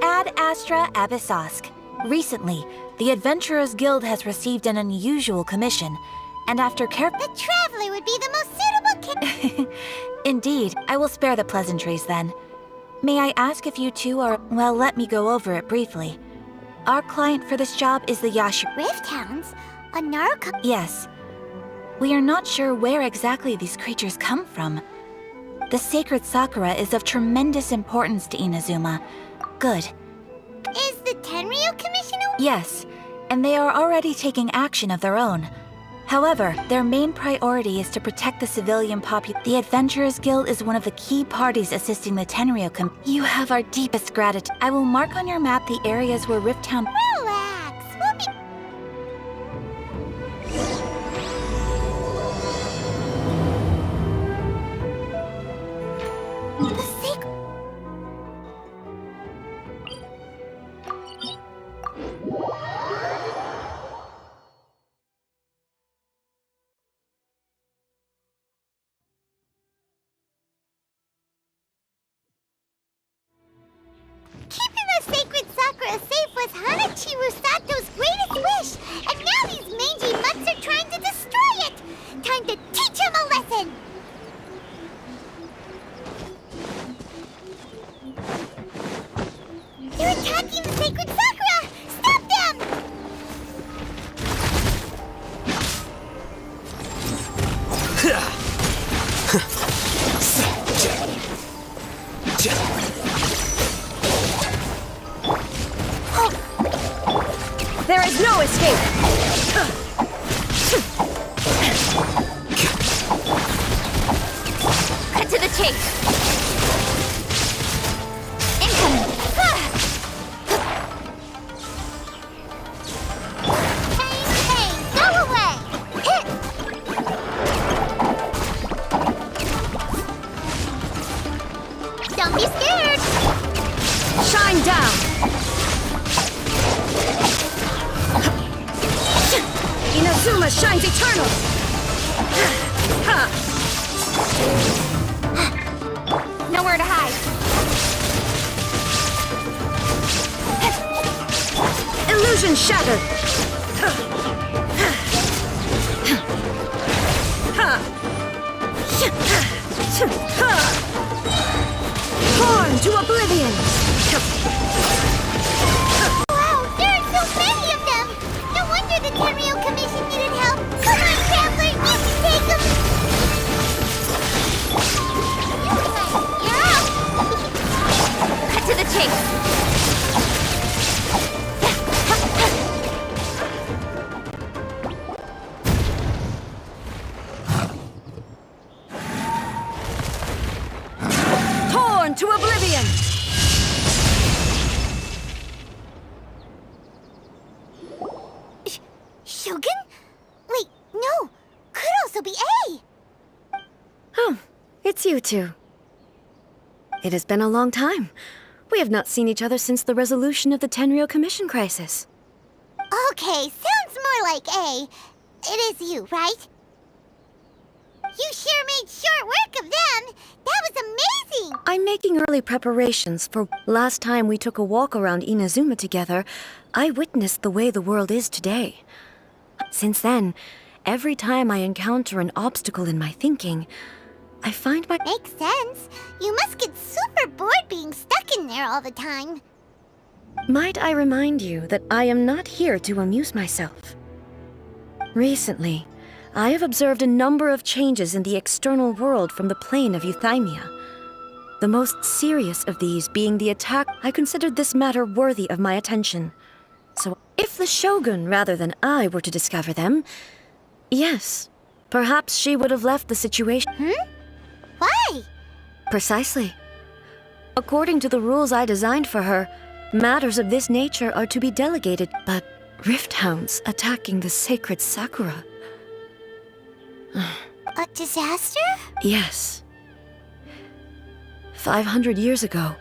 Ad Astra Abyssosk. Recently, the Adventurers Guild has received an unusual commission, and after careful— The Traveler would be the most suitable Indeed, I will spare the pleasantries then. May I ask if you two are— well, let me go over it briefly. Our client for this job is the Rift Hounds? A Naruto? Yes. We are not sure where exactly these creatures come from. The sacred Sakura is of tremendous importance to Inazuma. Good. Is the Tenryou Commission? Yes, and they are already taking action of their own. However, their main priority is to protect the civilian population. The Adventurers Guild is one of the key parties assisting the Tenryou. You have our deepest gratitude. I will mark on your map the areas where Rift Town— Relax, we'll be— The sacred— Keeping the sacred Sakura safe was Hanachiru Sato's greatest wish, and now these mangy mutts are trying to destroy it! Time to teach him a lesson! They're attacking the sacred Sakura! Stop them! There is no escape! Cut to the chase! Incoming! Pain, go away! Don't be scared! Shine down! Inazuma shines eternal! Nowhere to hide! Illusion shattered! Torn to oblivion! Wow, there are so many of them! No wonder the Tenryou Commission needed help! Come on, Traveler, you can take them! You're out! Cut to the chase! Torn to oblivion! Shogun? Wait, no! Could also be A! Oh, it's you two. It has been a long time. We have not seen each other since the resolution of the Tenryou Commission crisis. Okay, sounds more like A. It is you, right? You sure made short work of them! That was amazing! I'm making early preparations for last time we took a walk around Inazuma together. I witnessed the way the world is today. Since then, every time I encounter an obstacle in my thinking, I find my— Makes sense. You must get super bored being stuck in there all the time. Might I remind you that I am not here to amuse myself? Recently, I have observed a number of changes in the external world from the plane of Euthymia. The most serious of these being the attack. I considered this matter worthy of my attention. So, if the Shogun rather than I were to discover them, yes, perhaps she would have left the situation. Why? Precisely. According to the rules I designed for her, matters of this nature are to be delegated, but rift hounds attacking the sacred Sakura. A disaster? Yes. 500 years ago,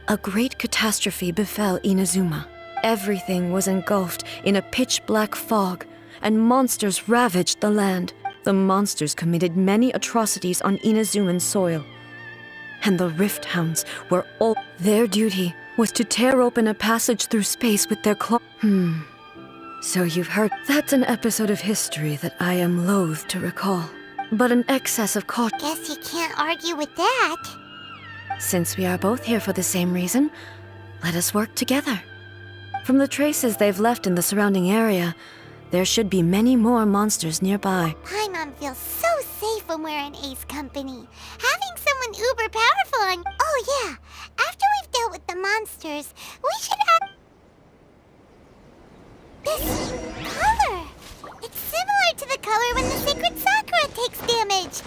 a great catastrophe befell Inazuma. Everything was engulfed in a pitch-black fog, and monsters ravaged the land. The monsters committed many atrocities on Inazuman soil. And the rift hounds were all... Their duty was to tear open a passage through space with their claw... So you've heard... That's an episode of history that I am loath to recall. But an excess of caution... Guess you can't argue with that. Since we are both here for the same reason, let us work together. From the traces they've left in the surrounding area, there should be many more monsters nearby. Paimon feels so safe when we're in Ace company. Having someone uber powerful and... Oh yeah, after we've dealt with the monsters, we should have... This color! It's similar to the color when the sacred Sakura takes damage.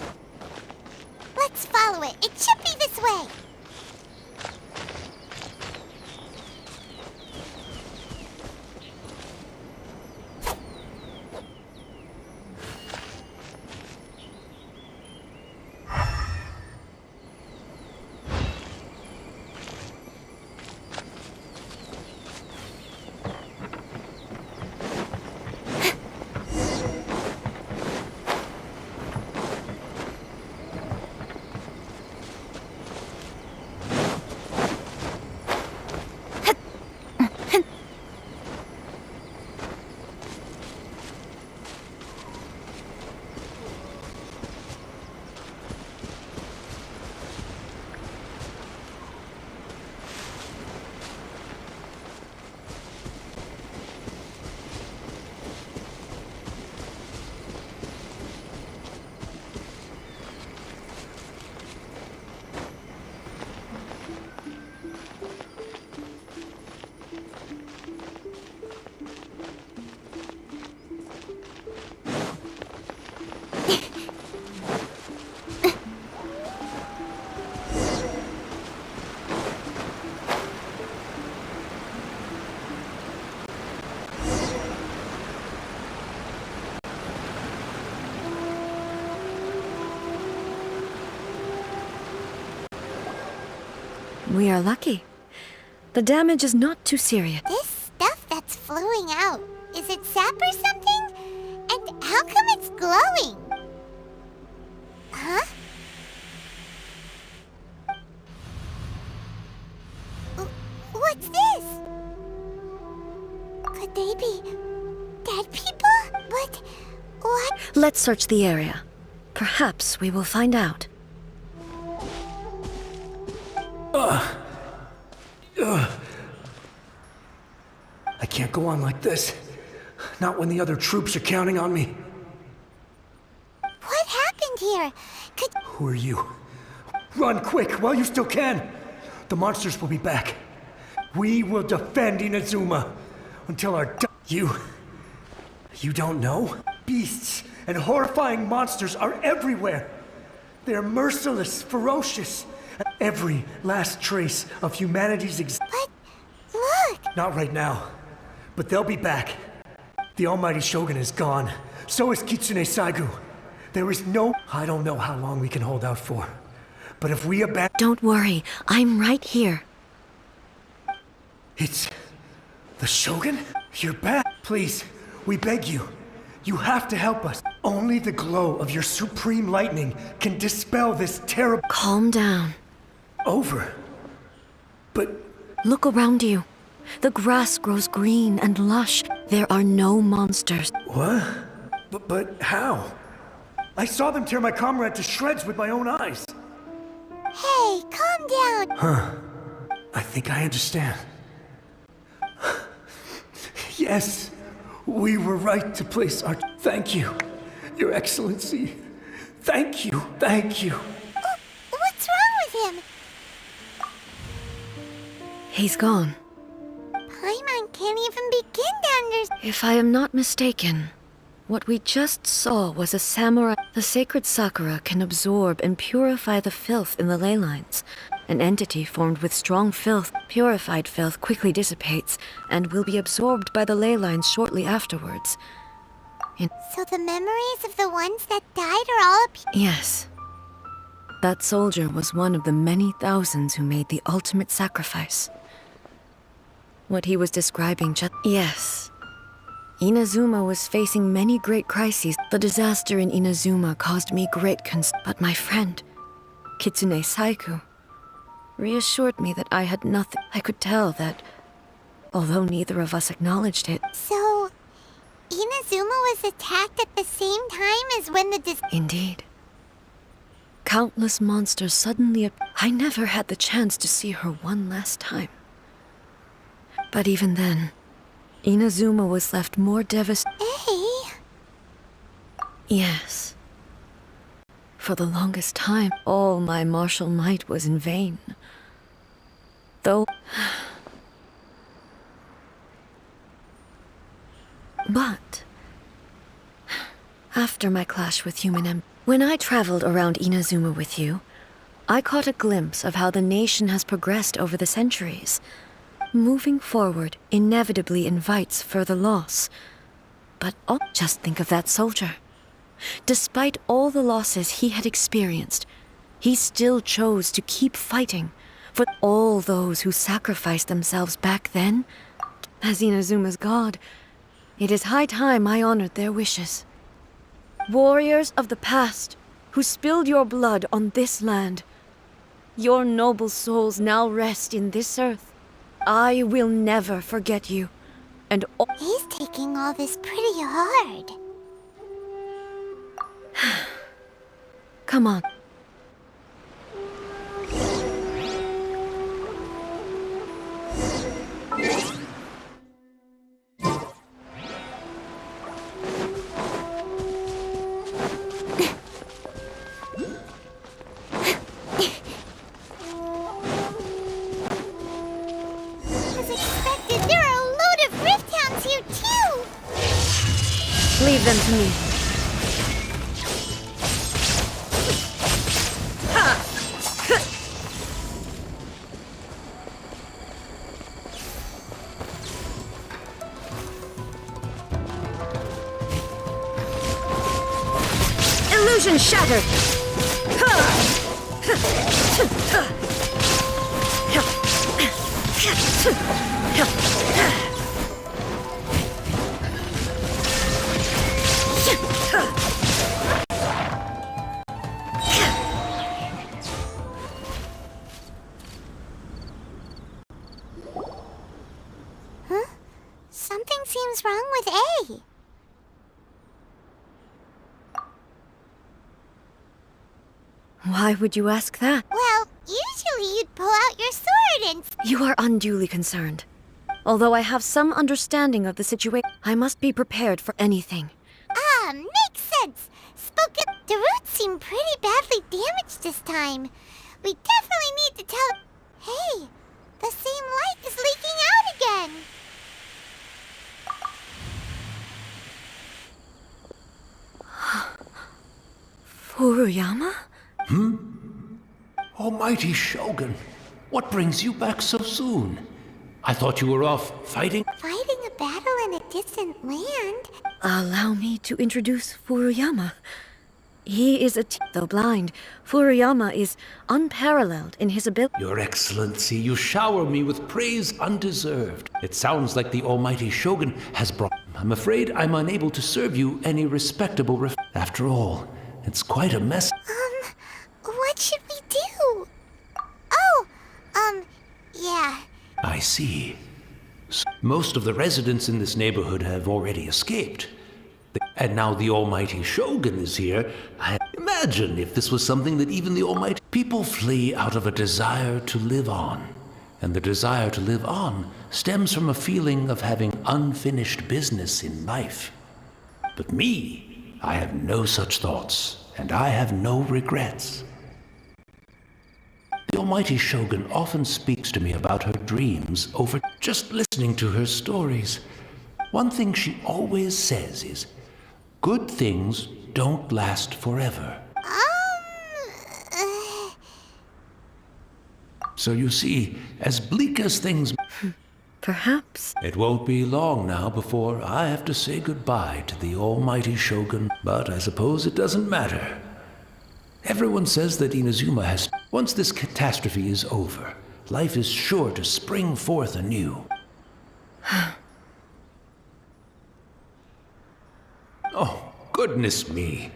Let's follow it. It should be this way. We are lucky. The damage is not too serious. This stuff that's flowing out, is it sap or something? And how come it's glowing? Huh? What's this? Could they be dead people? But what? Let's search the area. Perhaps we will find out. I can't go on like this. Not when the other troops are counting on me. What happened here? Who are you? Run quick while you still can. The monsters will be back. We will defend Inazuma until our You don't know? Beasts and horrifying monsters are everywhere. They're merciless, ferocious. Every last trace of humanity's But look! Not right now, but they'll be back. The almighty Shogun is gone. So is Kitsune Saigu. There is no... I don't know how long we can hold out for. But if we abandon... Don't worry, I'm right here. It's... the Shogun? You're back. Please, we beg you. You have to help us. Only the glow of your supreme lightning can dispel this terrible... Calm down. Over. But... Look around you. The grass grows green and lush. There are no monsters. What? But how? I saw them tear my comrade to shreds with my own eyes. Hey, calm down. Huh. I think I understand. Yes, we were right to place our... Thank you, Your Excellency. Thank you, thank you. What's wrong with him? He's gone. Paimon can't even begin to understand. If I am not mistaken, What we just saw was a samurai. The sacred sakura can absorb and purify the filth in the ley lines. An entity formed with strong filth. Purified filth quickly dissipates and will be absorbed by the ley lines shortly afterwards. So the memories of the ones that died are all Yes. That soldier was one of the many thousands who made the ultimate sacrifice. What he was describing just... Yes. Inazuma was facing many great crises. The disaster in Inazuma caused me great concern. But my friend, Kitsune Saiku, reassured me that I had nothing. I could tell that, although neither of us acknowledged it... So, Inazuma was attacked at the same time as when the Indeed. Countless monsters suddenly... I never had the chance to see her one last time. But even then, Inazuma was left more devastated. Hey! Yes. For the longest time, all my martial might was in vain. Though... But... After my clash with human when I traveled around Inazuma with you, I caught a glimpse of how the nation has progressed over the centuries. Moving forward inevitably invites further loss. But just think of that soldier. Despite all the losses he had experienced, he still chose to keep fighting for all those who sacrificed themselves back then. As Inazuma's god, it is high time I honored their wishes. Warriors of the past, who spilled your blood on this land, your noble souls now rest in this earth. I will never forget you, and He's taking all this pretty hard. Come on. As expected, there are a load of rift hounds here too! Leave them to me. Illusion shattered! Huh? Something seems wrong with A. Why would you ask that? Well, usually you'd pull out your sword and... You are unduly concerned. Although I have some understanding of the situation, I must be prepared for anything. Ah, makes sense. Spoken... The roots seem pretty badly damaged this time. We definitely need to tell... Hey, the same light is leaking out again. Furuyama? Almighty Shogun, what brings you back so soon? I thought you were off fighting. Fighting a battle in a distant land? Allow me to introduce Furuyama. He is though blind, Furuyama is unparalleled in his ability. Your Excellency, you shower me with praise undeserved. It sounds like the Almighty Shogun has brought... I'm afraid I'm unable to serve you any respectable After all, it's quite a mess. What should we do? Oh, yeah. I see. Most of the residents in this neighborhood have already escaped. And now the Almighty Shogun is here. Imagine if this was something that even the Almighty... People flee out of a desire to live on. And the desire to live on stems from a feeling of having unfinished business in life. But me, I have no such thoughts, and I have no regrets. The Almighty Shogun often speaks to me about her dreams over just listening to her stories. One thing she always says is, good things don't last forever. So you see, as bleak as things... Perhaps. It won't be long now before I have to say goodbye to the almighty Shogun, but I suppose it doesn't matter. Everyone says that Inazuma has... Once this catastrophe is over, life is sure to spring forth anew. Oh, goodness me.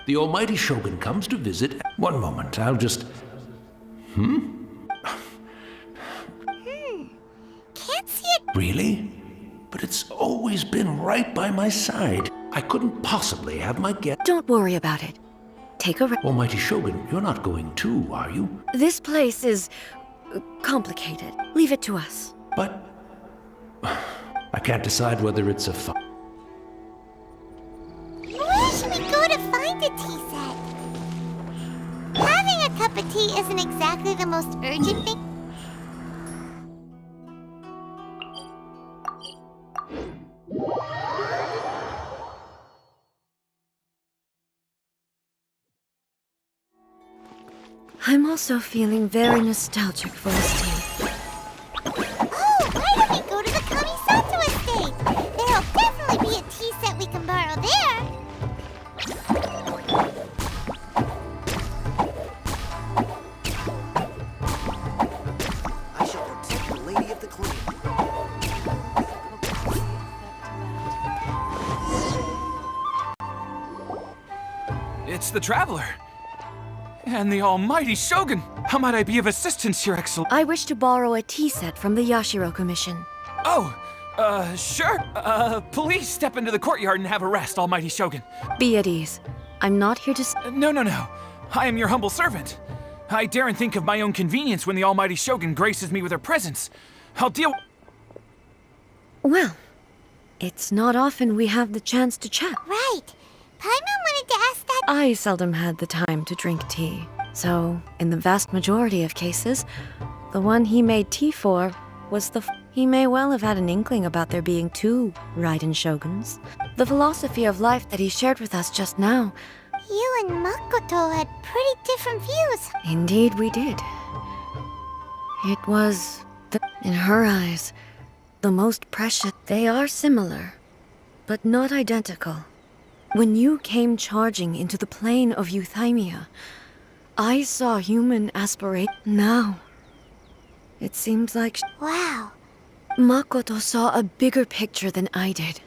The almighty Shogun comes to visit... One moment, I'll just... Can't see it. Really? But it's always been right by my side. I couldn't possibly have my guess. Don't worry about it. Take a rest. Almighty Shogun, you're not going too, are you? This place is complicated. Leave it to us. But... I can't decide whether it's a fun... Where should we go to find a tea set? Having a cup of tea isn't exactly the most urgent thing. I'm also feeling very nostalgic for this tea. Oh, why don't we go to the Kamisato estate? There'll definitely be a tea set we can borrow there. I shall protect the Lady of the Clean. It's the Traveler. And the almighty Shogun! How might I be of assistance, Your Excellency? I wish to borrow a tea set from the Yashiro Commission. Oh, sure. Please step into the courtyard and have a rest, almighty Shogun. Be at ease. I'm not here to... No. I am your humble servant. I daren't think of my own convenience when the almighty Shogun graces me with her presence. I'll deal... Well, it's not often we have the chance to chat. Right. Paimon wanted to ask that. I seldom had the time to drink tea. So, in the vast majority of cases, the one he made tea for was the... He may well have had an inkling about there being two Raiden Shoguns. The philosophy of life that he shared with us just now... You and Makoto had pretty different views. Indeed we did. It was, in her eyes, the most precious. They are similar, but not identical. When you came charging into the plane of Euthymia, I saw human aspiration. Now, it seems like Wow. Makoto saw a bigger picture than I did.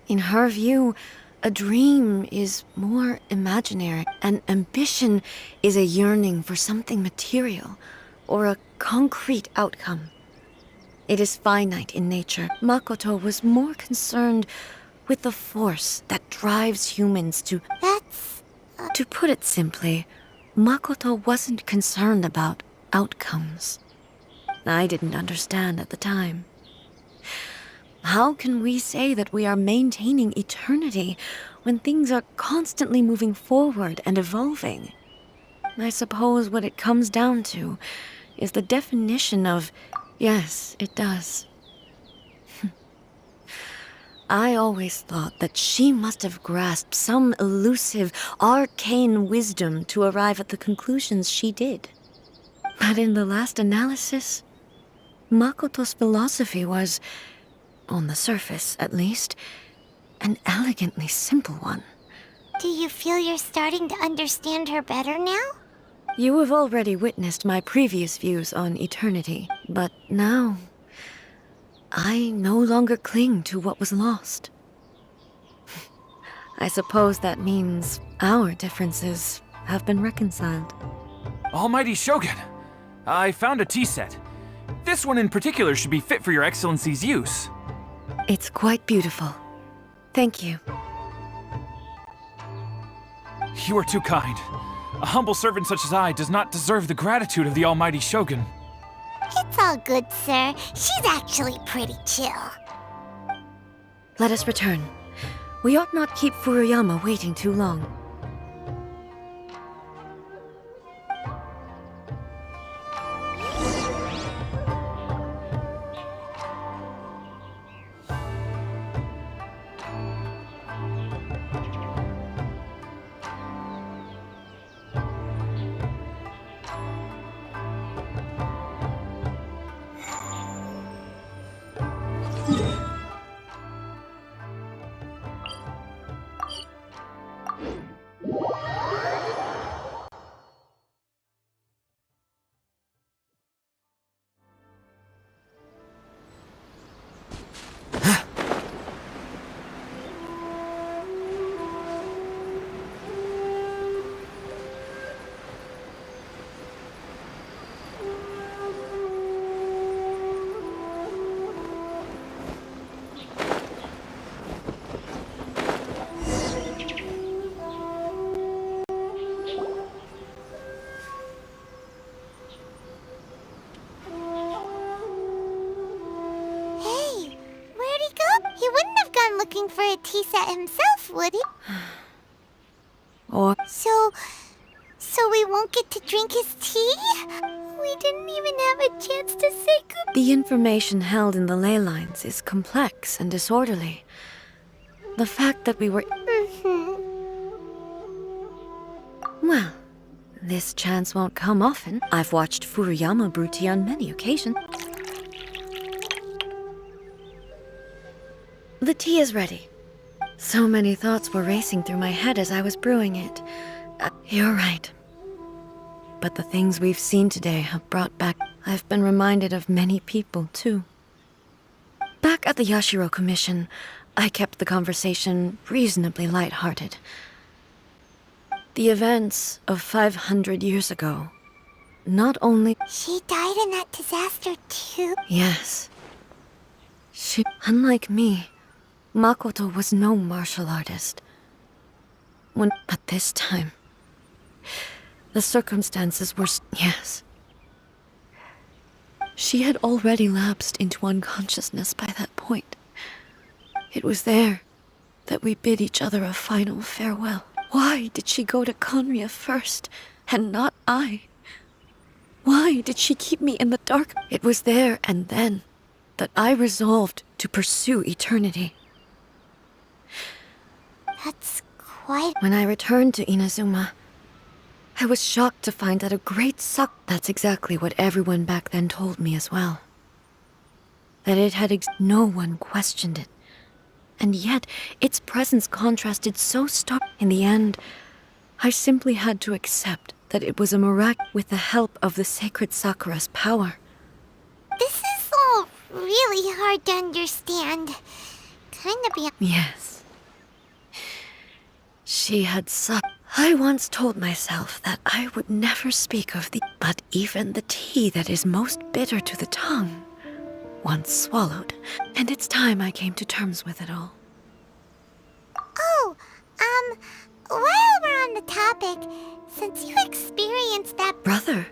In her view, a dream is more imaginary, and ambition is a yearning for something material or a concrete outcome. It is finite in nature. Makoto was more concerned with the force that drives humans to... That's... To put it simply, Makoto wasn't concerned about outcomes. I didn't understand at the time. How can we say that we are maintaining eternity when things are constantly moving forward and evolving? I suppose what it comes down to is the definition of... Yes, it does. I always thought that she must have grasped some elusive, arcane wisdom to arrive at the conclusions she did. But in the last analysis, Makoto's philosophy was, on the surface at least, an elegantly simple one. Do you feel you're starting to understand her better now? You have already witnessed my previous views on eternity, but now... I no longer cling to what was lost. I suppose that means our differences have been reconciled. Almighty Shogun, I found a tea set. This one in particular should be fit for Your Excellency's use. It's quite beautiful. Thank you. You are too kind. A humble servant such as I does not deserve the gratitude of the almighty Shogun. It's all good, sir. She's actually pretty chill. Let us return. We ought not keep Furuyama waiting too long. tea set himself, would he? Or So we won't get to drink his tea? We didn't even have a chance to say goodbye. the information held in the ley lines is complex and disorderly. The fact that we were... Well, this chance won't come often. I've watched Furuyama brew tea on many occasions. The tea is ready. So many thoughts were racing through my head as I was brewing it. You're right. But the things we've seen today have brought back... I've been reminded of many people, too. Back at the Yashiro Commission, I kept the conversation reasonably lighthearted. The events of 500 years ago, not only... She died in that disaster too? Yes. She... Unlike me, Makoto was no martial artist. But this time, the circumstances were... Yes. She had already lapsed into unconsciousness by that point. It was there that we bid each other a final farewell. Why did she go to Conria first, and not I? Why did she keep me in the dark? It was there and then that I resolved to pursue eternity. That's quite... When I returned to Inazuma, I was shocked to find that a great suck... That's exactly what everyone back then told me as well. That it had no one questioned it. And yet, its presence contrasted so stark. In the end, I simply had to accept that it was a miracle with the help of the sacred Sakura's power. This is all really hard to understand. Kinda beyond... Yes. She had I once told myself that I would never speak of the... But even the tea that is most bitter to the tongue, once swallowed, and it's time I came to terms with it all. Oh, while we're on the topic, since you experienced that... Brother?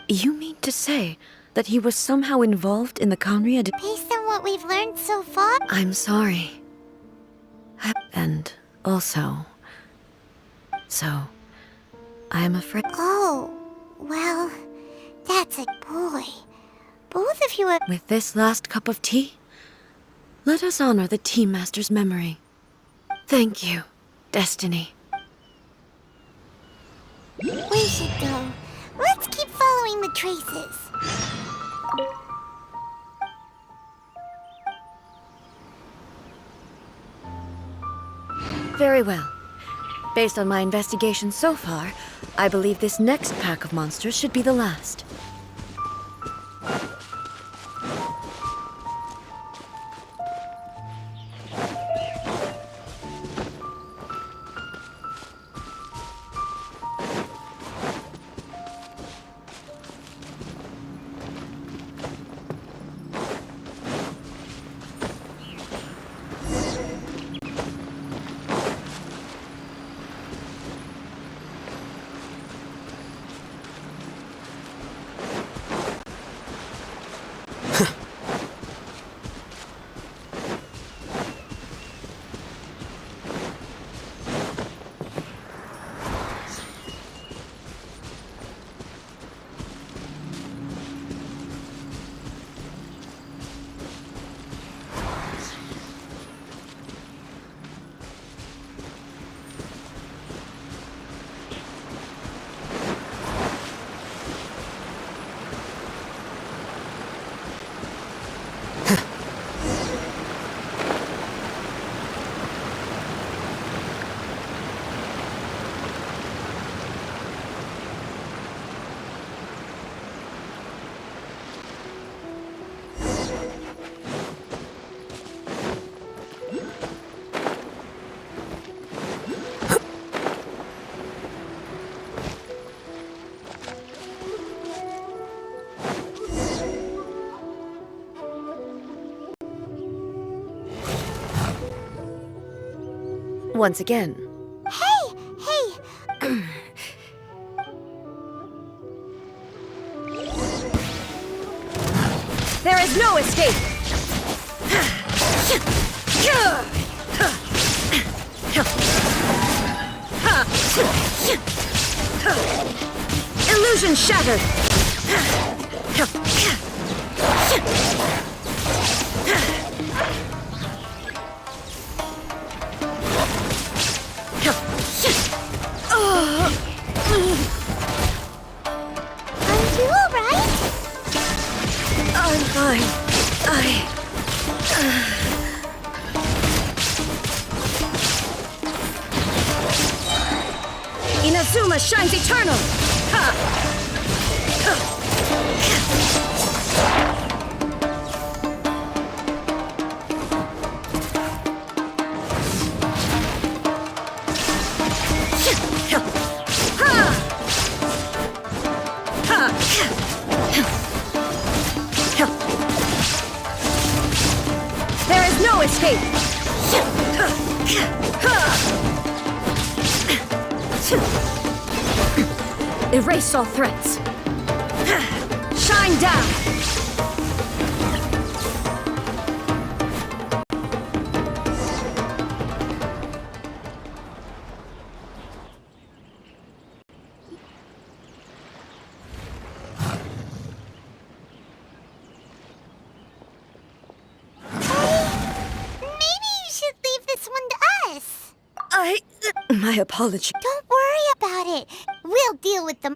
You mean to say that he was somehow involved in the Conria... Based on what we've learned so far... I'm sorry. And also... So, I'm afraid... Oh, well, that's a boy. Both of you are... With this last cup of tea, let us honor the Tea Master's memory. Thank you, Destiny. We should go. Let's keep following the traces. Very well. Based on my investigation so far, I believe this next pack of monsters should be the last. Once again. Hey! There is no escape! Illusion shattered! Are you alright? I'm fine. Inazuma shines eternal! There is no escape! Erase all threats. Shine down! Maybe you should leave this one to us. My apology. Don't worry about it. We'll deal with them.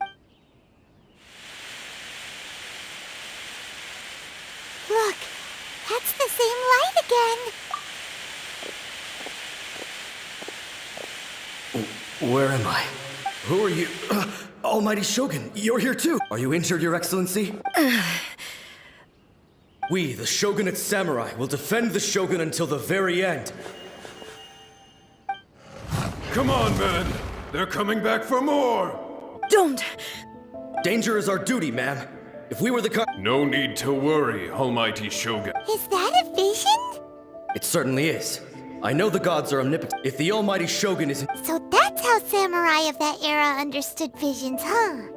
Look, that's the same light again. Where am I? Who are you? Almighty Shogun, you're here too. Are you injured, Your Excellency? We, the Shogunate Samurai, will defend the Shogun until the very end. Come on, men! They're coming back for more! Don't! Danger is our duty, ma'am. If we were the No need to worry, Almighty Shogun. Is that a vision? It certainly is. I know the gods are omnipotent. If the Almighty Shogun isn't... So that's how samurai of that era understood visions, huh?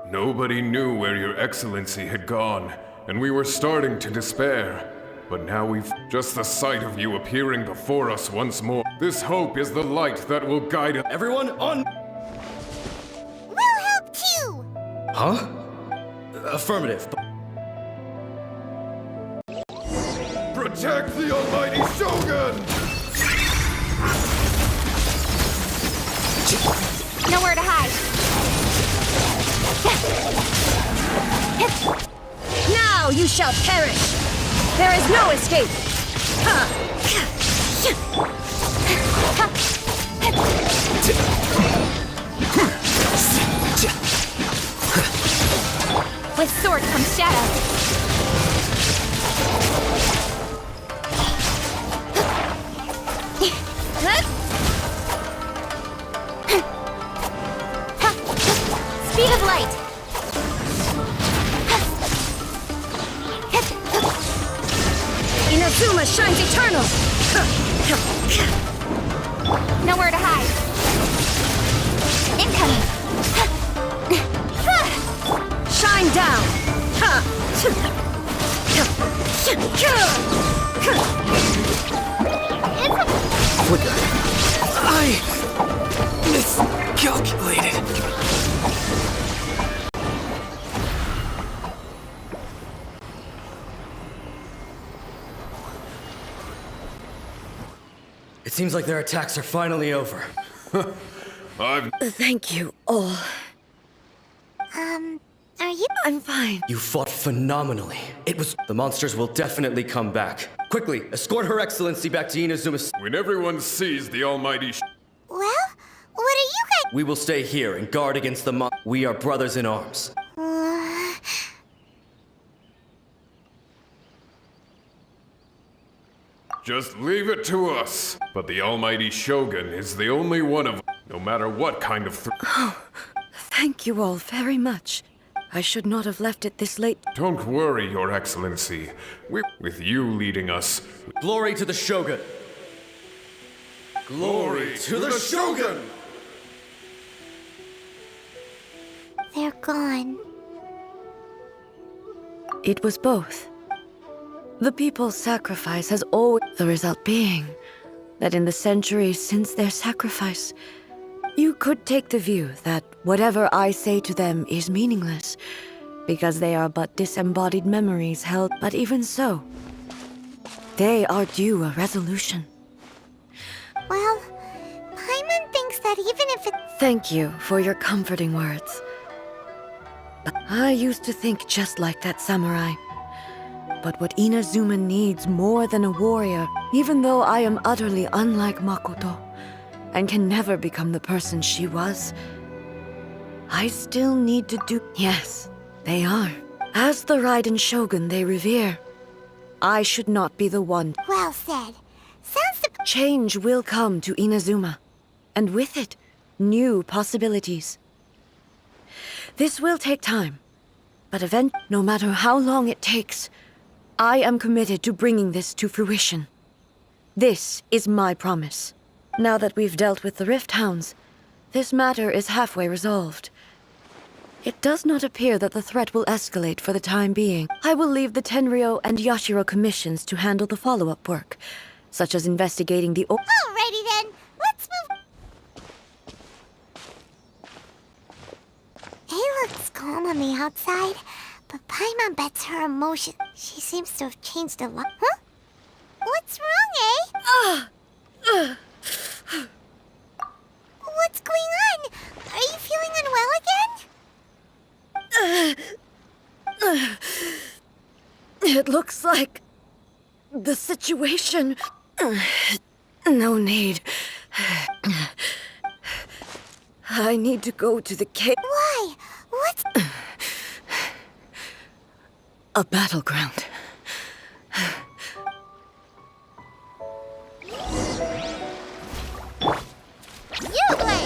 Nobody knew where Your Excellency had gone, and we were starting to despair. But now we've just the sight of you appearing before us once more. This hope is the light that will guide us. Everyone on... We'll help too! Huh? Affirmative. Protect the Almighty Shogun! Nowhere to hide. Now you shall perish! There is no escape! With sword comes shadow. Speed of light. Inazuma shines eternal! Nowhere to hide. Incoming. Shine down! Flicker. I miscalculated. It seems like their attacks are finally over. Thank you all. Are you? I'm fine. You fought phenomenally. It was... The monsters will definitely come back. Quickly, escort Her Excellency back to Inazuma's... When everyone sees the Almighty Well, what are you guys? We will stay here and guard against the mon... We are brothers in arms. Just leave it to us. But the Almighty Shogun is the only one of... No matter what kind of... Thank you all very much. I should not have left it this late. Don't worry, Your Excellency. With you leading us... Glory to the Shogun! Glory to the Shogun! They're gone. It was both. The people's sacrifice has always... The result being that in the centuries since their sacrifice, you could take the view that whatever I say to them is meaningless, because they are but disembodied memories held. But even so, they are due a resolution. Well, Paimon thinks that even if it... Thank you for your comforting words. I used to think just like that samurai. But what Inazuma needs more than a warrior, even though I am utterly unlike Makoto, and can never become the person she was, I still need to do... Yes, they are. As the Raiden Shogun they revere, I should not be the one. Well said. Sounds the... Change will come to Inazuma, and with it, new possibilities. This will take time, but no matter how long it takes, I am committed to bringing this to fruition. This is my promise. Now that we've dealt with the Rift Hounds, this matter is halfway resolved. It does not appear that the threat will escalate for the time being. I will leave the Tenryo and Yashiro commissions to handle the follow-up work, such as investigating the... Alrighty then, let's move... It looks calm on the outside, but Paimon bets her emotion. She seems to have changed a lot. Huh? What's wrong, eh? What's going on? Are you feeling unwell again? It looks like... the situation... No need. I need to go to the cave. Why? What's... A battleground. You play!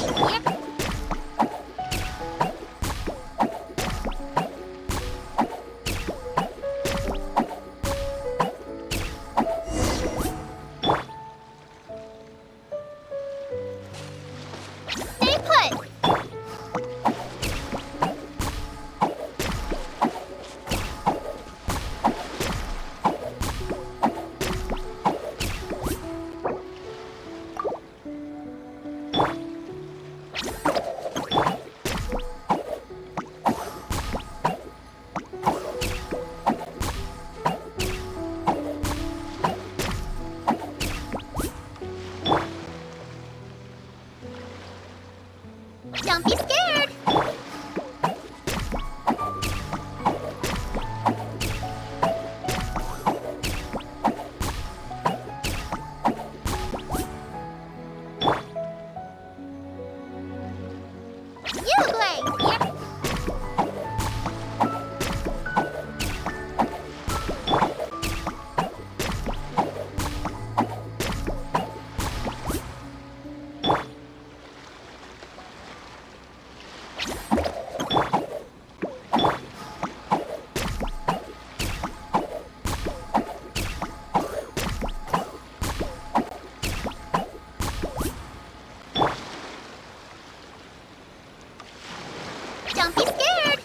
Stay put! Don't be scared! You play! Yep. Don't be scared!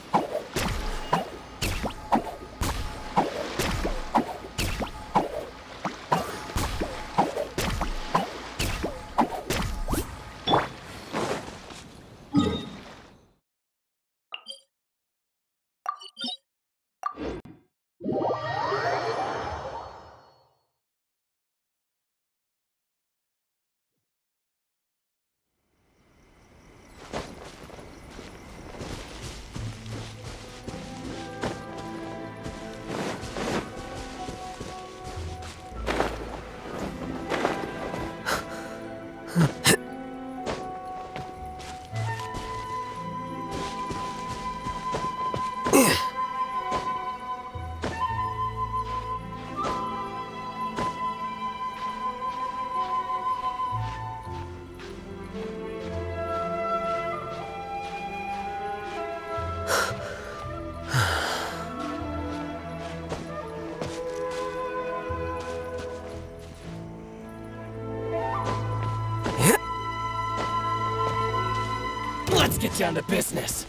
Let's get down to business.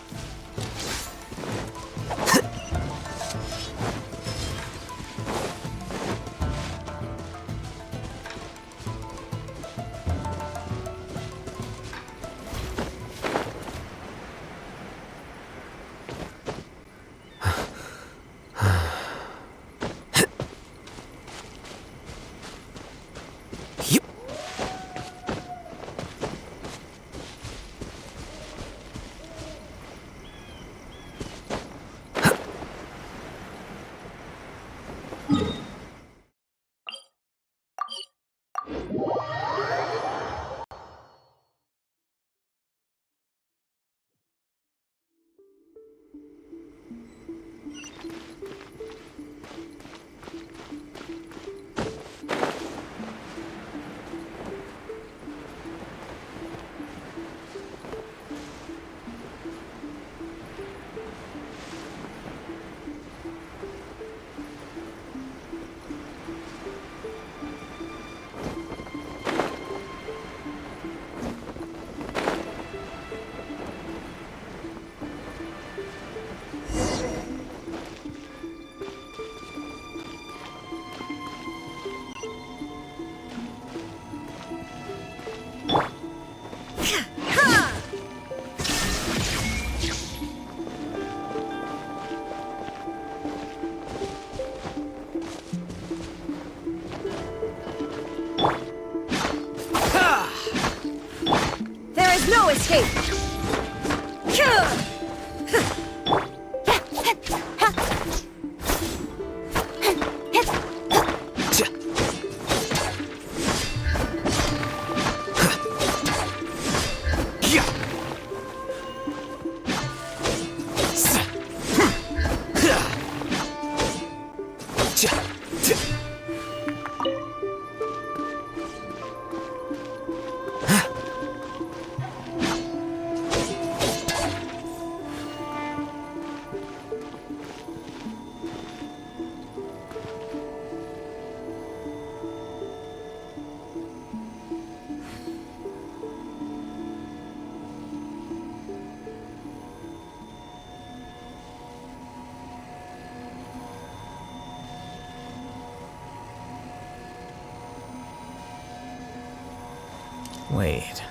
Wait.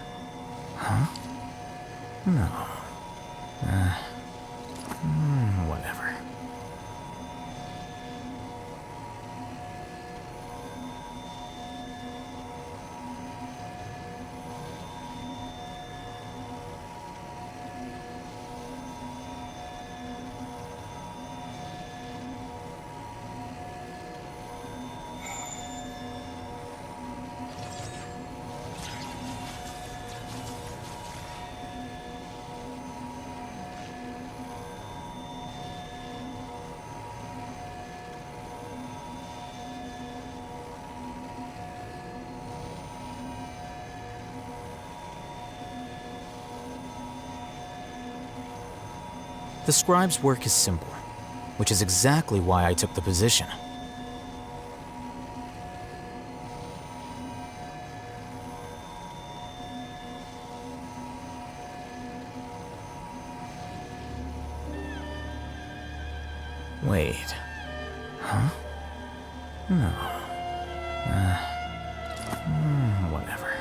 Huh? No. Whatever. The scribe's work is simple, which is exactly why I took the position. Wait. Huh? No. Whatever.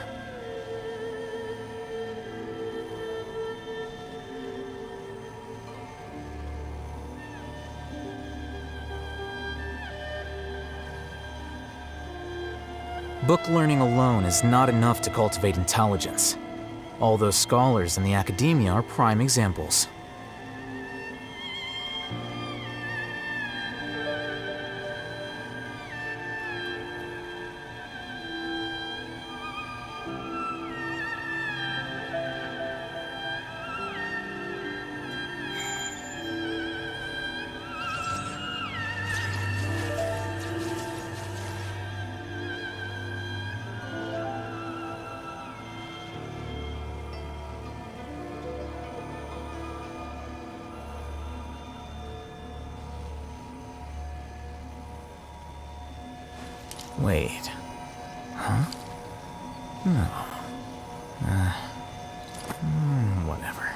Book learning alone is not enough to cultivate intelligence. All those scholars in the academia are prime examples. Wait. Huh? No. Whatever.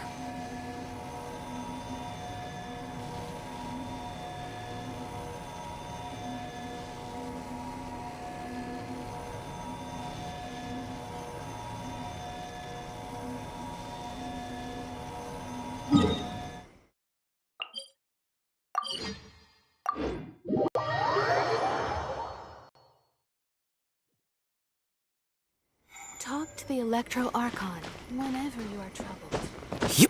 Talk to the Electro Archon whenever you are troubled. Yep.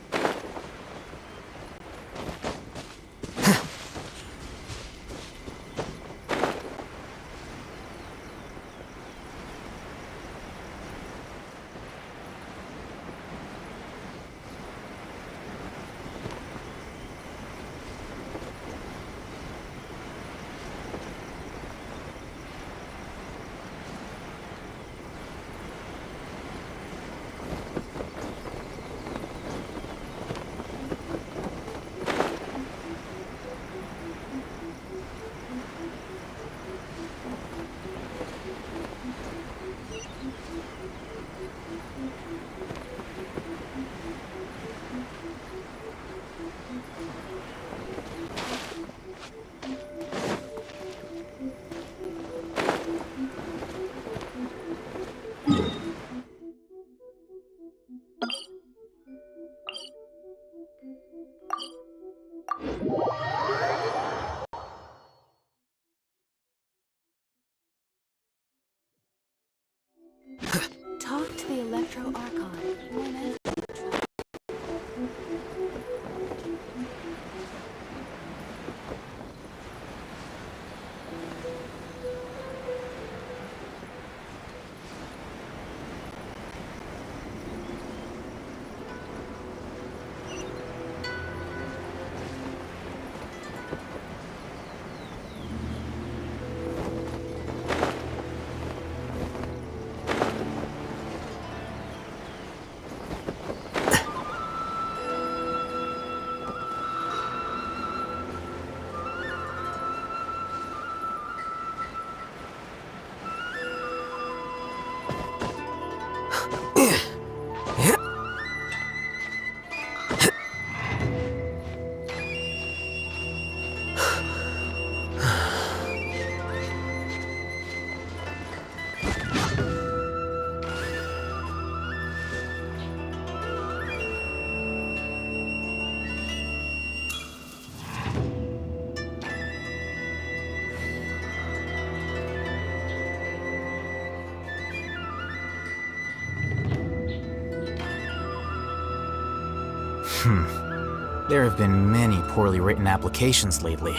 There have been many poorly written applications lately.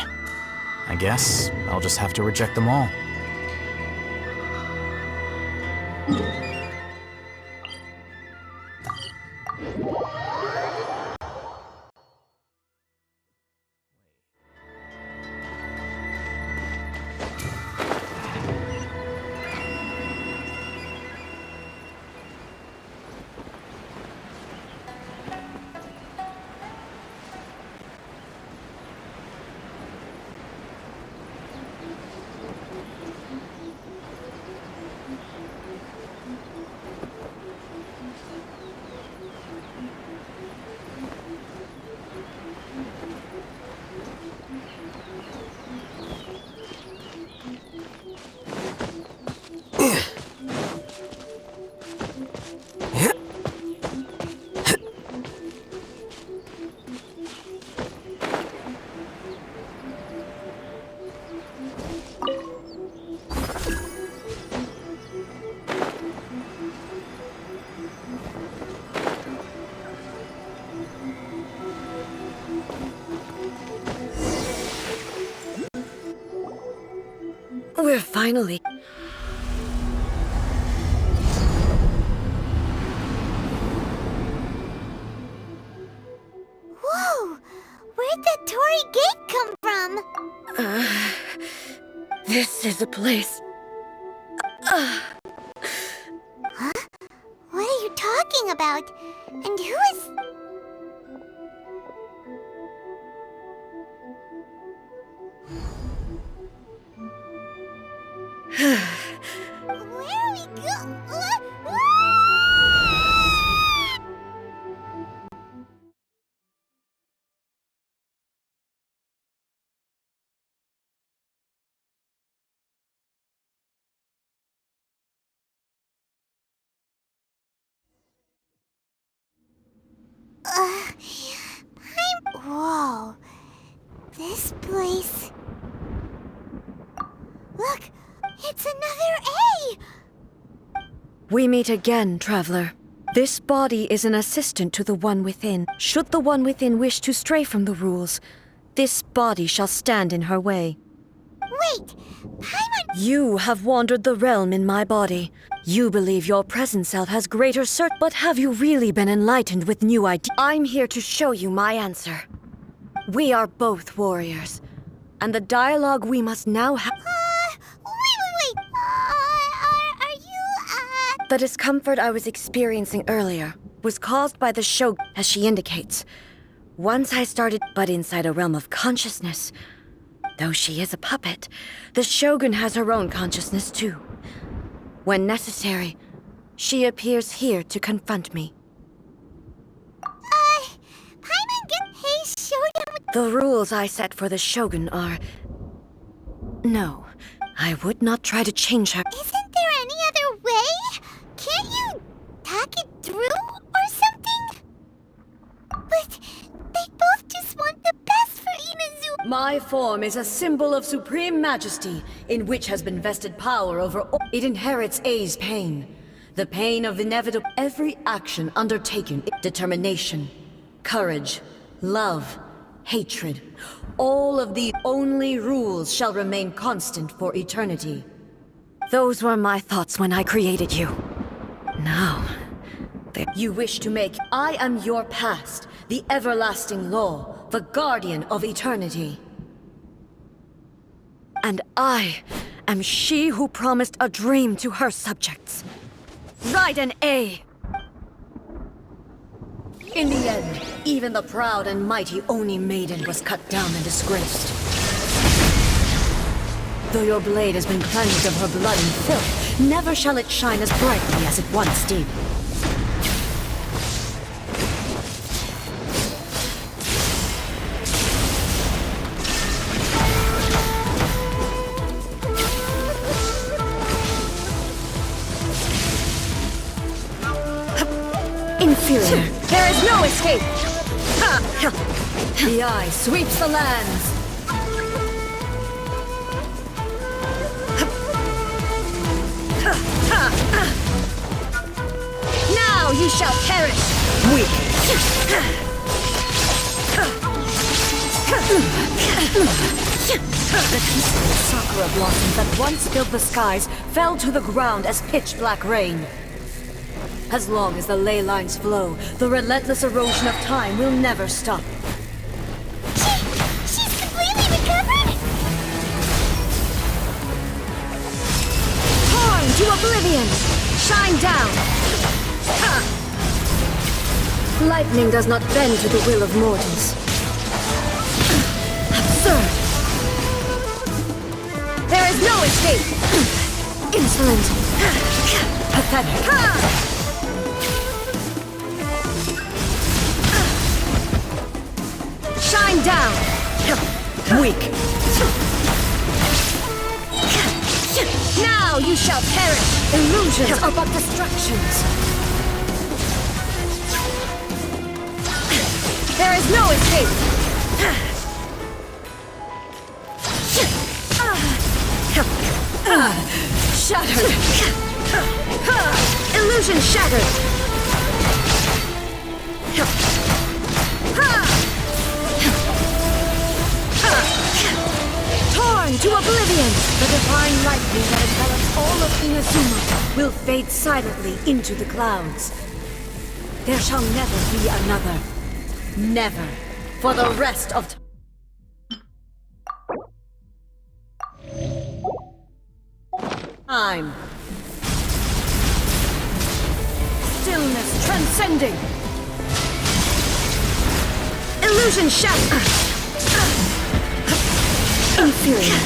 I guess I'll just have to reject them all. We're finally... Whoa! Where'd that Torii gate come from? This is a place... Huh? What are you talking about? And who is... Where are we going? Whoa. This place... Look! It's another A! We meet again, traveler. This body is an assistant to the one within. Should the one within wish to stray from the rules, this body shall stand in her way. Wait! Paimon... You have wandered the realm in my body. You believe your present self has greater cert, but have you really been enlightened with new ideas? I'm here to show you my answer. We are both warriors, and the dialogue we must now have... Wait! Are you, The discomfort I was experiencing earlier was caused by the Shogun, as she indicates. Once I started, but inside a realm of consciousness. Though she is a puppet, the Shogun has her own consciousness too. When necessary, she appears here to confront me. Paimon hey, Shogun... The rules I set for the Shogun are... No, I would not try to change her. Isn't there any other way? Can't you talk it through or something? But they both just want the best for Inazuma. My form is a symbol of supreme majesty, in which has been vested power over all. It inherits A's pain. The pain of inevitable every action undertaken. Determination, courage, love, hatred. All of the only rules shall remain constant for eternity. Those were my thoughts when I created you. Now, you wish to make... I am your past, the everlasting law, the guardian of eternity. And I am she who promised a dream to her subjects. Raiden A. In the end, even the proud and mighty Oni Maiden was cut down and disgraced. Though your blade has been cleansed of her blood and filth, never shall it shine as brightly as it once did. Inferior. There is no escape! The eye sweeps the lands! Now you shall perish! Weak! The peaceful sakura blossoms that once filled the skies fell to the ground as pitch-black rain. As long as the ley lines flow, the relentless erosion of time will never stop. She's completely recovered? Torn to oblivion! Shine down! Ha! Lightning does not bend to the will of mortals. Absurd! There is no escape! Insolent! Pathetic! Shine down! Weak! Now you shall perish! Illusions are but distractions! There is no escape! Shattered! Illusion shattered! Torn to oblivion! The divine lightning that envelops all of Inazuma will fade silently into the clouds. There shall never be another. Never. For the rest of time. Stillness transcending. Illusion shattered. Inferior.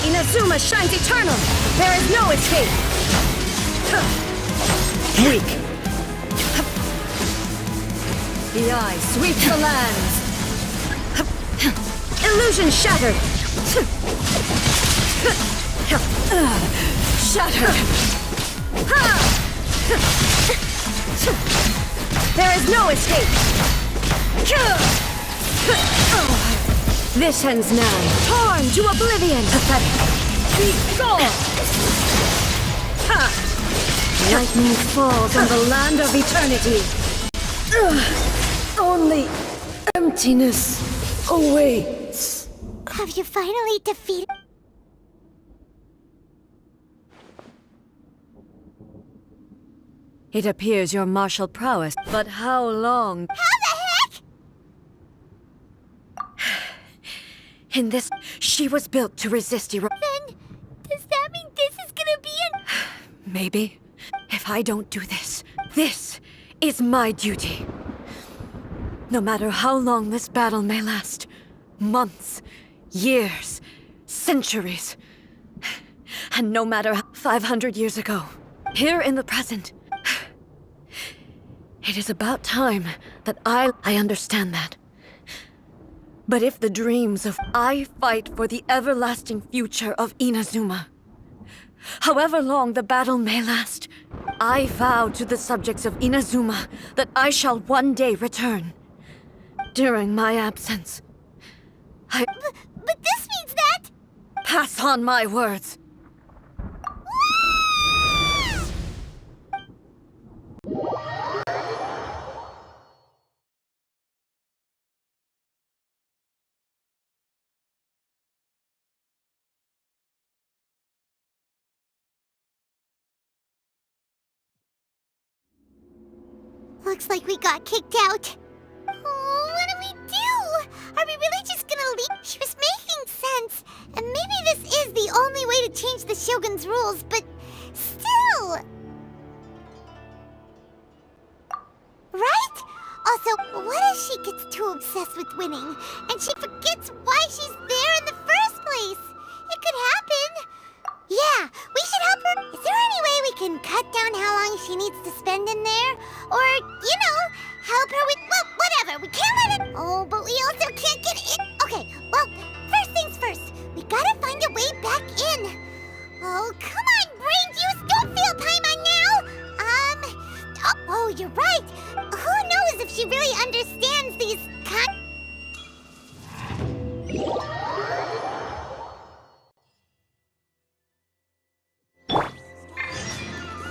Inazuma shines eternal. There is no escape. Weak. The eye sweeps the lands. Illusion shattered. Shattered. There is no escape. This ends now. Torn to oblivion. Pathetic. Be gone. Lightning falls on the land of eternity. Only emptiness awaits. Have you finally defeated? It appears your martial prowess, but how long? How the heck? In this, she was built to resist Then, does that mean this is gonna be an... Maybe. If I don't do this, this is my duty. No matter how long this battle may last, months, years, centuries, and no matter how 500 years ago, here in the present, it is about time that I understand that. But if the dreams of I fight for the everlasting future of Inazuma, however long the battle may last, I vow to the subjects of Inazuma that I shall one day return. During my absence, But this means that... pass on my words. Looks like we got kicked out. Oh, what do we do? Are we really just gonna leave? She was making sense. And maybe this is the only way to change the Shogun's rules, but still... Right? Also, what if she gets too obsessed with winning, and she forgets why she's there in the first place? It could happen. Yeah, we should help her. Is there any way we can cut down how long she needs to spend in there? Or, you know, help her with, well, whatever. We can't let it... Oh, but we also can't get in. Okay, well, first things first. We gotta find a way back in. Oh, come on, brain juice. Don't feel Paimon now. Oh, you're right. Who knows if she really understands these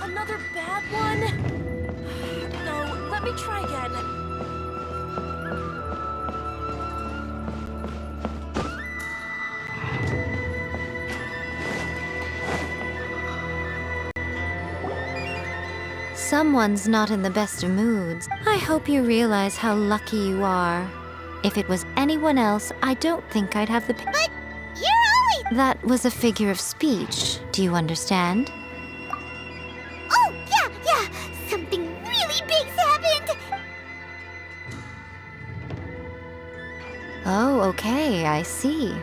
Another bad one? No, Let me try again. Someone's not in the best of moods. I hope you realize how lucky you are. If it was anyone else, I don't think I'd have the... But you're always... That was a figure of speech. Do you understand? Oh, yeah. Something really big's happened. Oh, okay, I see.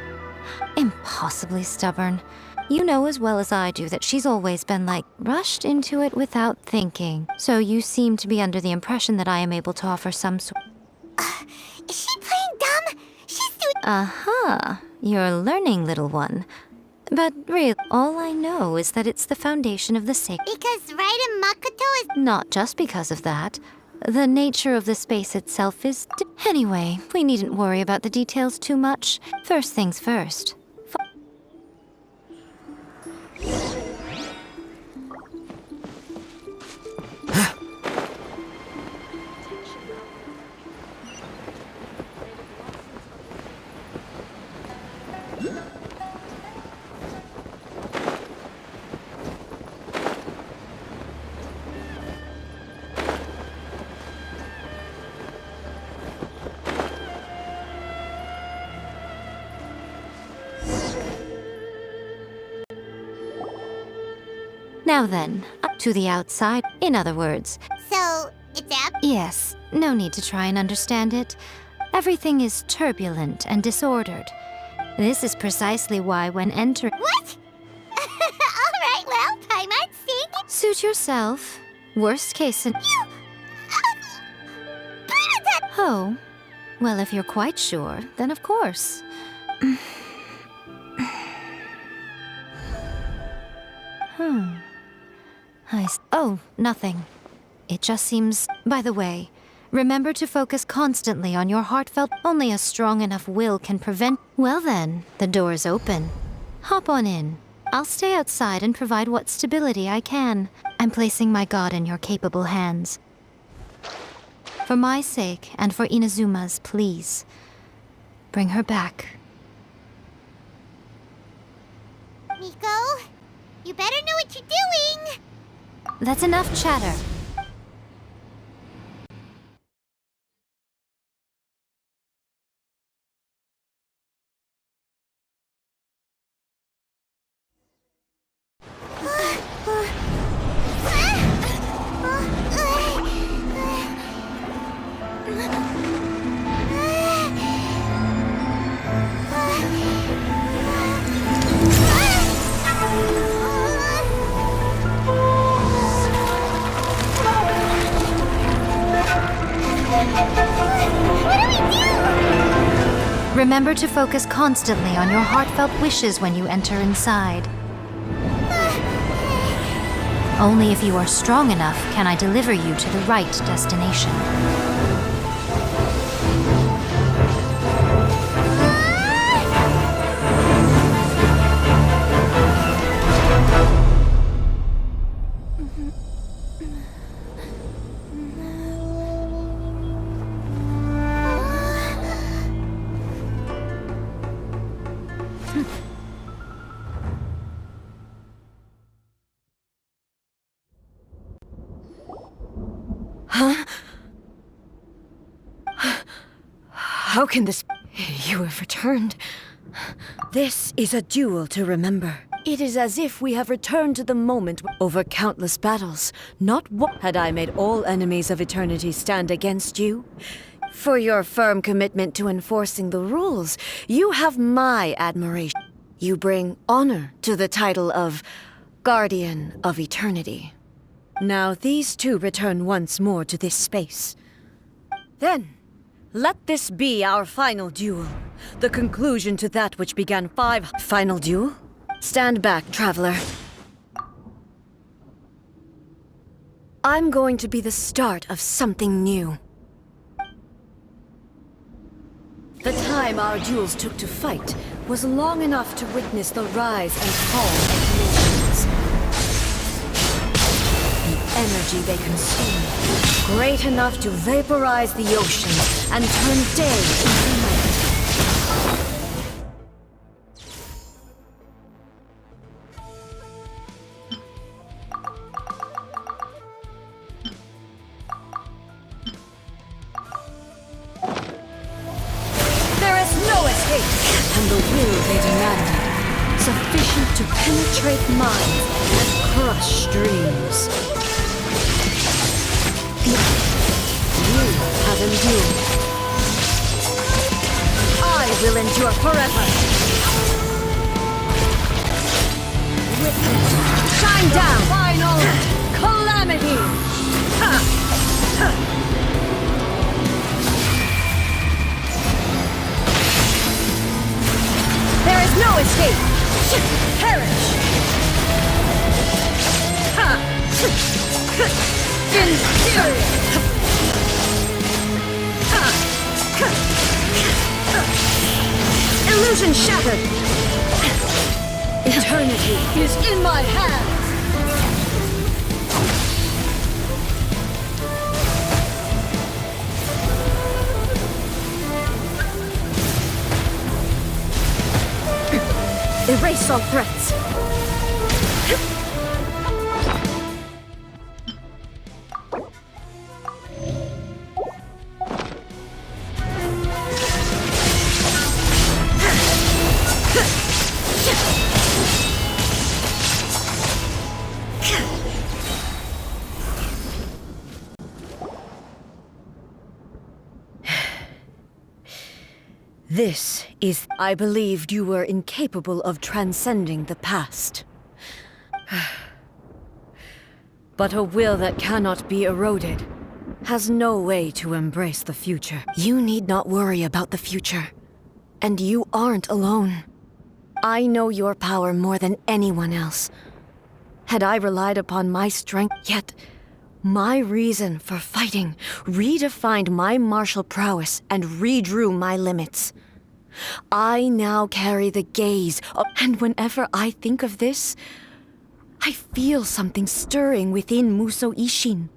Impossibly stubborn. You know as well as I do that she's always been, like, rushed into it without thinking. So you seem to be under the impression that I am able to offer some sort... Is she playing dumb? She's doing... Uh-huh. You're learning, little one. But really, all I know is that it's the foundation of the sacred... Because Raiden Makoto is... Not just because of that. The nature of the space itself is... Anyway, we needn't worry about the details too much. First things first. Now then, up to the outside. In other words, So, it's up? yes, no need to try and understand it. Everything is turbulent and disordered. This is precisely why when entering... What? Alright, well, Paimon's singing. Suit yourself. Worst case in... Oh, well, if you're quite sure, then of course. Oh, nothing. It just seems... By the way, remember to focus constantly on your heartfelt... Only a strong enough will can prevent... Well then, the door's open. Hop on in. I'll stay outside and provide what stability I can. I'm placing my god in your capable hands. For my sake, and for Inazuma's, please. Bring her back. Miko, you better know what you're doing. That's enough chatter. Remember to focus constantly on your heartfelt wishes when you enter inside. Only if you are strong enough can I deliver you to the right destination. How can this... You have returned. This is a duel to remember. It is as if we have returned to the moment over countless battles. Not one had I made all enemies of eternity stand against you. For your firm commitment to enforcing the rules, you have my admiration. You bring honor to the title of Guardian of Eternity. Now these two return once more to this space. Then, let this be our final duel. The conclusion to that which began 5... Final duel? Stand back, traveler. I'm going to be the start of something new. The time our duels took to fight was long enough to witness the rise and fall of nations. The energy they consume, great enough to vaporize the oceans and turn day into night. There is no escape, and the will they demanded, sufficient to penetrate minds and crush dreams. You have endured. I will endure forever. Witness, shine down, final calamity. There is no escape. Perish. Inferior. Illusion shattered. Eternity is in my hands. Erase all threats. This is... I believed you were incapable of transcending the past. But a will that cannot be eroded has no way to embrace the future. You need not worry about the future. And you aren't alone. I know your power more than anyone else. Had I relied upon my strength, yet my reason for fighting redefined my martial prowess and redrew my limits. I now carry the gaze of, and whenever I think of this, I feel something stirring within Musou Ishin.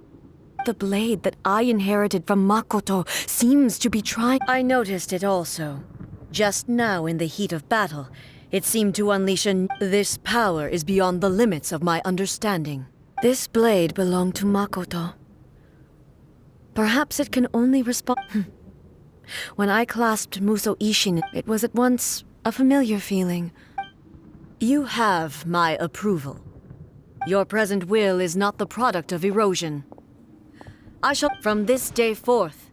The blade that I inherited from Makoto seems to be trying... I noticed it also. Just now in the heat of battle, it seemed to unleash This power is beyond the limits of my understanding. This blade belonged to Makoto. Perhaps it can only respond... When I clasped Musou Ishin, it was at once a familiar feeling. You have my approval. Your present will is not the product of erosion. I shall... From this day forth,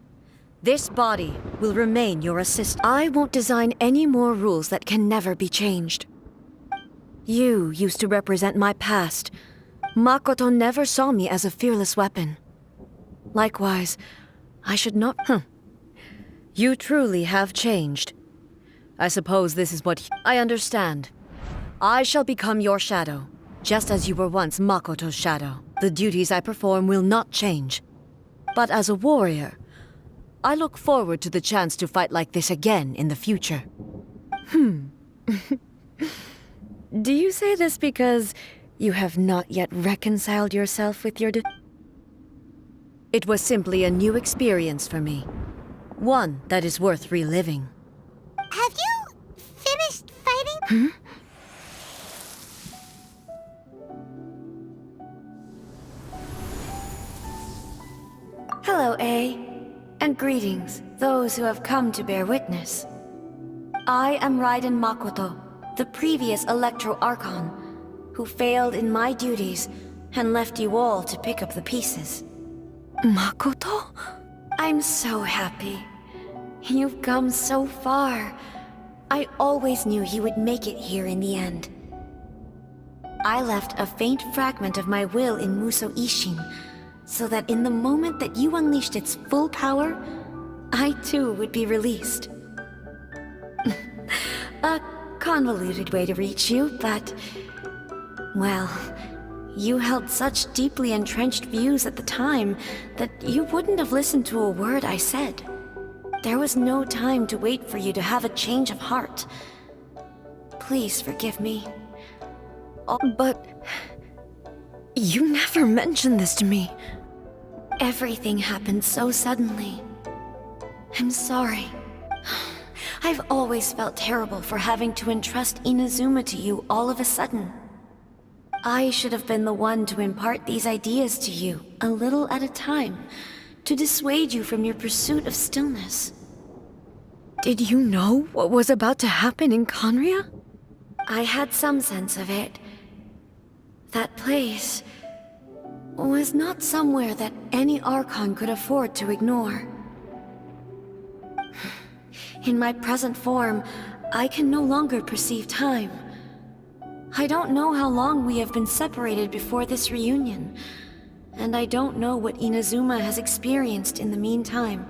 this body will remain your assistant. I won't design any more rules that can never be changed. You used to represent my past. Makoto never saw me as a fearless weapon. Likewise, I should not... You truly have changed. I suppose this is what... I understand. I shall become your shadow, just as you were once Makoto's shadow. The duties I perform will not change. But as a warrior, I look forward to the chance to fight like this again in the future. Do you say this because you have not yet reconciled yourself with your... It was simply a new experience for me. One that is worth reliving. Have you finished fighting? Hello, A. And greetings, those who have come to bear witness. I am Raiden Makoto, the previous Electro Archon, who failed in my duties and left you all to pick up the pieces. Makoto? I'm so happy. You've come so far. I always knew you would make it here in the end. I left a faint fragment of my will in Musou Ishin, so that in the moment that you unleashed its full power, I too would be released. A convoluted way to reach you, but... well, you held such deeply entrenched views at the time that you wouldn't have listened to a word I said. There was no time to wait for you to have a change of heart. Please forgive me. But... You never mentioned this to me. Everything happened so suddenly. I'm sorry. I've always felt terrible for having to entrust Inazuma to you all of a sudden. I should have been the one to impart these ideas to you, a little at a time, to dissuade you from your pursuit of stillness. Did you know what was about to happen in Conria? I had some sense of it. That place was not somewhere that any Archon could afford to ignore. In my present form, I can no longer perceive time. I don't know how long we have been separated before this reunion, and I don't know what Inazuma has experienced in the meantime.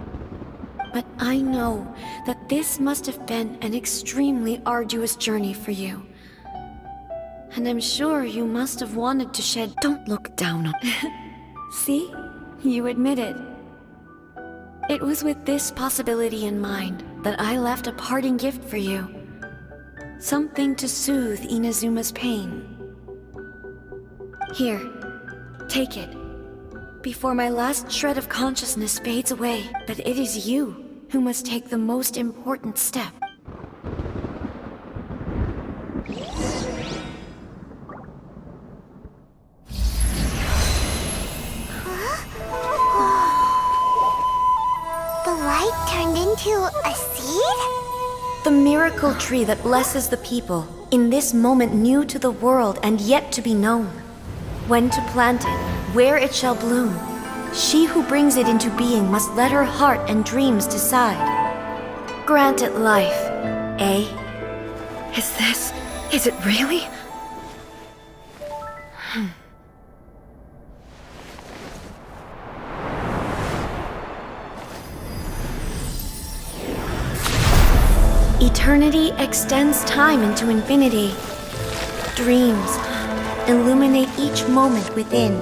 But I know that this must have been an extremely arduous journey for you. And I'm sure you must have wanted to shed— Don't look down on— See? You admit it. It was with this possibility in mind that I left a parting gift for you. Something to soothe Inazuma's pain. Here, take it. Before my last shred of consciousness fades away, but it is you who must take the most important step. The light turned into a seed? The miracle tree that blesses the people, in this moment new to the world and yet to be known. When to plant it, where it shall bloom, she who brings it into being must let her heart and dreams decide. Grant it life, eh? Is it really? Eternity extends time into infinity. Dreams illuminate each moment within.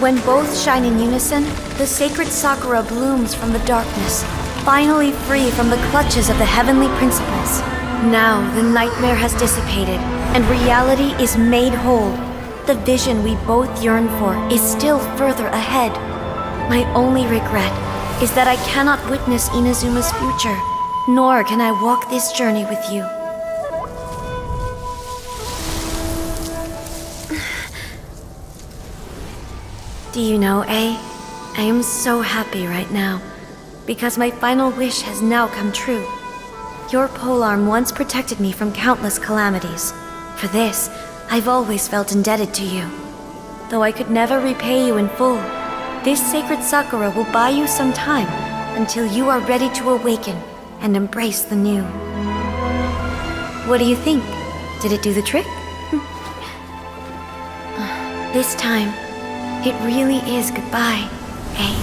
When both shine in unison, the sacred Sakura blooms from the darkness, finally free from the clutches of the heavenly principles. Now the nightmare has dissipated, and reality is made whole. The vision we both yearn for is still further ahead. My only regret is that I cannot witness Inazuma's future, nor can I walk this journey with you. Do you know, I am so happy right now, because my final wish has now come true. Your polearm once protected me from countless calamities. For this, I've always felt indebted to you. Though I could never repay you in full, this sacred Sakura will buy you some time until you are ready to awaken and embrace the new. What do you think? Did it do the trick? This time, it really is goodbye, eh?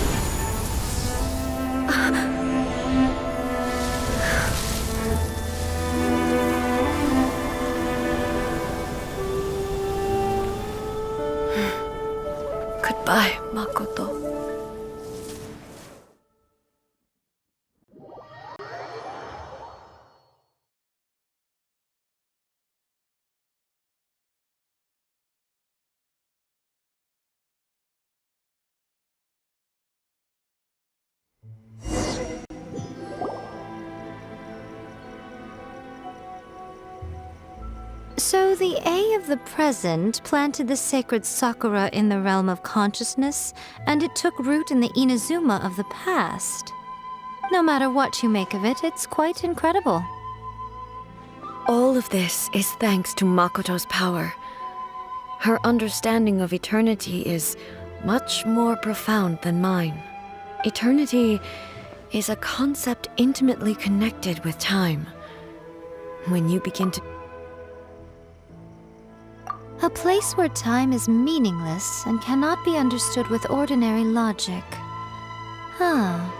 Goodbye, Makoto. So the A of the present planted the sacred Sakura in the realm of consciousness, and it took root in the Inazuma of the past. No matter what you make of it, it's quite incredible. All of this is thanks to Makoto's power. Her understanding of eternity is much more profound than mine. Eternity is a concept intimately connected with time. When you begin to... A place where time is meaningless and cannot be understood with ordinary logic.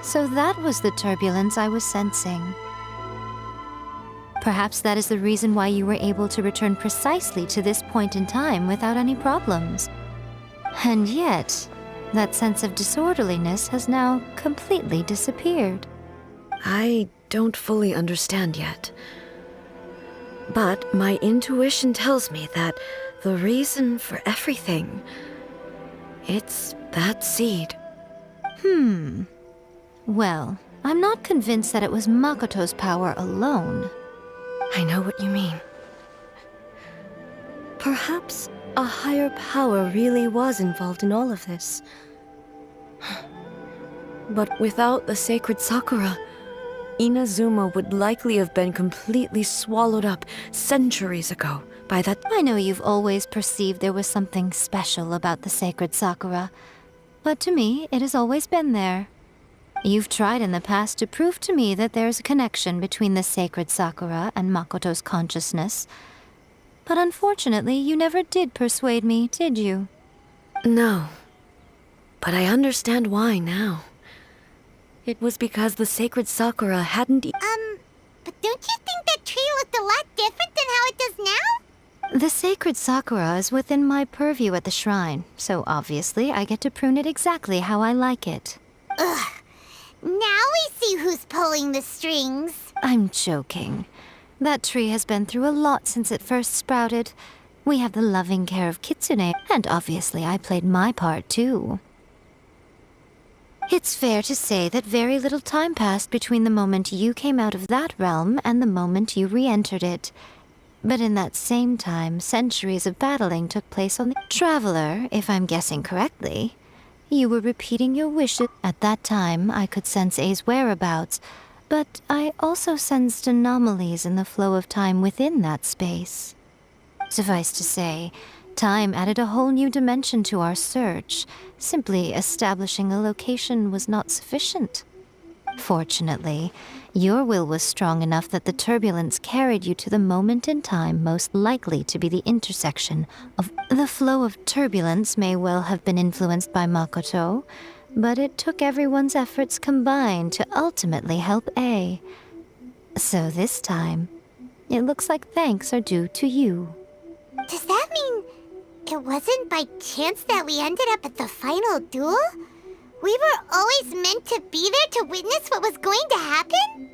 So that was the turbulence I was sensing. Perhaps that is the reason why you were able to return precisely to this point in time without any problems. And yet, that sense of disorderliness has now completely disappeared. I don't fully understand yet. But my intuition tells me that the reason for everything It's that seed. Well, I'm not convinced that it was Makoto's power alone. I know what you mean. Perhaps a higher power really was involved in all of this. But without the sacred Sakura, Inazuma would likely have been completely swallowed up centuries ago by that. I know you've always perceived there was something special about the sacred Sakura, but to me, it has always been there. You've tried in the past to prove to me that there's a connection between the sacred Sakura and Makoto's consciousness, but unfortunately, you never did persuade me, did you? No. But I understand why now. It was because the sacred Sakura hadn't But don't you think that tree looked a lot different than how it does now? The sacred Sakura is within my purview at the shrine, so obviously I get to prune it exactly how I like it. Ugh. Now we see who's pulling the strings. I'm joking. That tree has been through a lot since it first sprouted. We have the loving care of Kitsune, and obviously I played my part too. It's fair to say that very little time passed between the moment you came out of that realm and the moment you re-entered it. But in that same time, centuries of battling took place on the Traveler, if I'm guessing correctly. You were repeating your wishes. At that time, I could sense A's whereabouts, but I also sensed anomalies in the flow of time within that space. Suffice to say, time added a whole new dimension to our search. Simply establishing a location was not sufficient. Fortunately, your will was strong enough that the turbulence carried you to the moment in time most likely to be the intersection of... The flow of turbulence may well have been influenced by Makoto, but it took everyone's efforts combined to ultimately help A. So this time, it looks like thanks are due to you. Does that mean it wasn't by chance that we ended up at the final duel? We were always meant to be there to witness what was going to happen?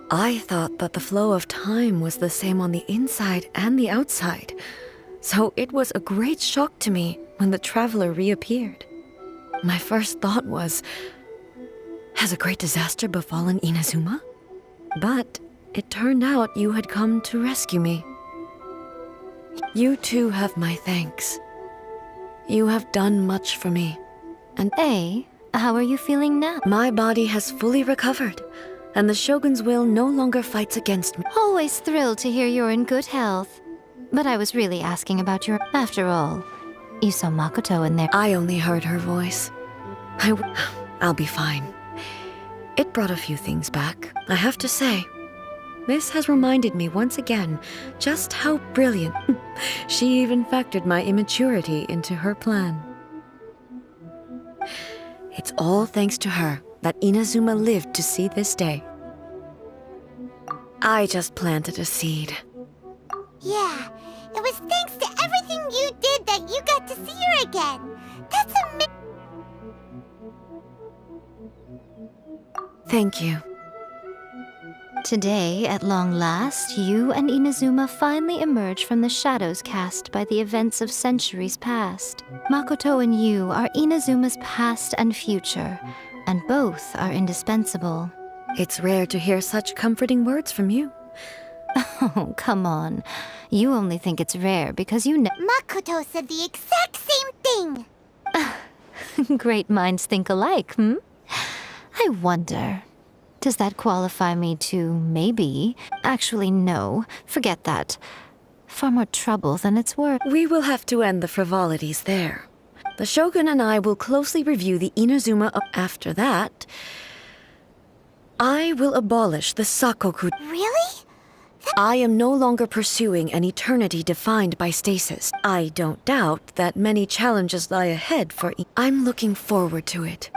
I thought that the flow of time was the same on the inside and the outside, so it was a great shock to me when the Traveler reappeared. My first thought was, has a great disaster befallen Inazuma? But it turned out you had come to rescue me. You too have my thanks. You have done much for me. And A, how are you feeling now? my body has fully recovered, and the Shogun's will no longer fights against me. Always thrilled to hear you're in good health. But I was really asking about your... After all, you saw Makoto in there. I only heard her voice. I'll be fine. It brought a few things back, I have to say. This has reminded me once again just how brilliant. She even factored my immaturity into her plan. It's all thanks to her that Inazuma lived to see this day. I just planted a seed. Yeah, it was thanks to everything you did that you got to see her again. That's amazing. Thank you. Today, at long last, you and Inazuma finally emerge from the shadows cast by the events of centuries past. Makoto and you are Inazuma's past and future, and both are indispensable. It's rare to hear such comforting words from you. Oh, come on. You only think it's rare because you know... Makoto said the exact same thing. Great minds think alike, hmm? I wonder... Does that qualify me to maybe? Actually, no. Forget that. Far more trouble than it's worth. We will have to end the frivolities there. The Shogun and I will closely review the Inazuma. After that, I will abolish the Sakoku. Really? I am no longer pursuing an eternity defined by stasis. I don't doubt that many challenges lie ahead for I'm looking forward to it.